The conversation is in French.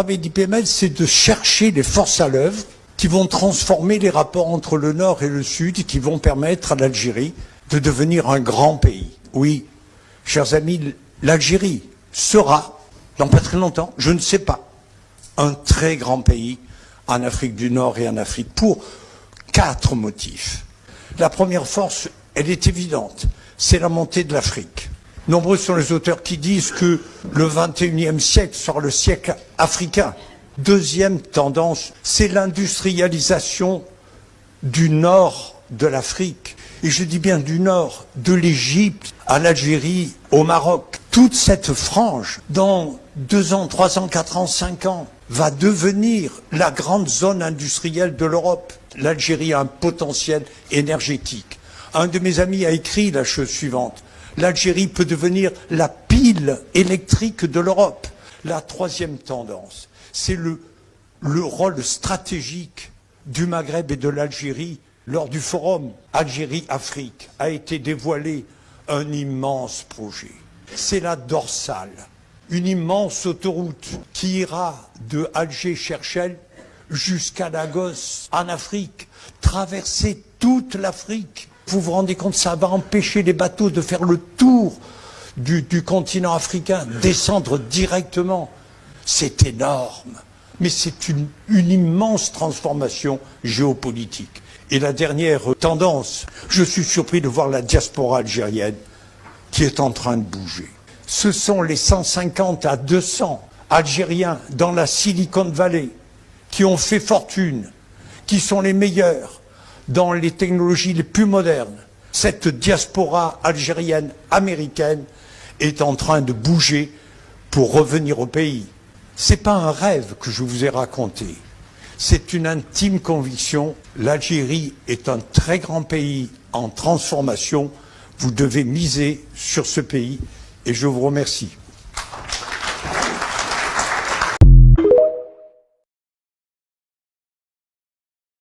travail d'IPML, c'est de chercher les forces à l'œuvre qui vont transformer les rapports entre le Nord et le Sud et qui vont permettre à l'Algérie de devenir un grand pays. Oui, chers amis, l'Algérie sera, dans pas très longtemps, je ne sais pas, un très grand pays en Afrique du Nord et en Afrique pour 4 motifs. La première force, elle est évidente, c'est la montée de l'Afrique. Nombreux sont les auteurs qui disent que le XXIe siècle sera le siècle africain. Deuxième tendance, c'est l'industrialisation du nord de l'Afrique. Et je dis bien du nord, de l'Égypte à l'Algérie, au Maroc. Toute cette frange, dans 2 ans, 3 ans, 4 ans, 5 ans, va devenir la grande zone industrielle de l'Europe. L'Algérie a un potentiel énergétique. Un de mes amis a écrit la chose suivante. L'Algérie peut devenir la pile électrique de l'Europe. La troisième tendance, c'est le rôle stratégique du Maghreb et de l'Algérie lors du forum Algérie-Afrique a été dévoilé un immense projet. C'est la dorsale, une immense autoroute qui ira de Alger-Cherchel jusqu'à Lagos en Afrique, traverser toute l'Afrique. Vous vous rendez compte, ça va empêcher les bateaux de faire le tour du continent africain, descendre directement. C'est énorme, mais c'est une immense transformation géopolitique. Et la dernière tendance, je suis surpris de voir la diaspora algérienne qui est en train de bouger. Ce sont les 150 à 200 Algériens dans la Silicon Valley qui ont fait fortune, qui sont les meilleurs dans les technologies les plus modernes. Cette diaspora algérienne américaine est en train de bouger pour revenir au pays. Ce n'est pas un rêve que je vous ai raconté. C'est une intime conviction. L'Algérie est un très grand pays en transformation. Vous devez miser sur ce pays et je vous remercie.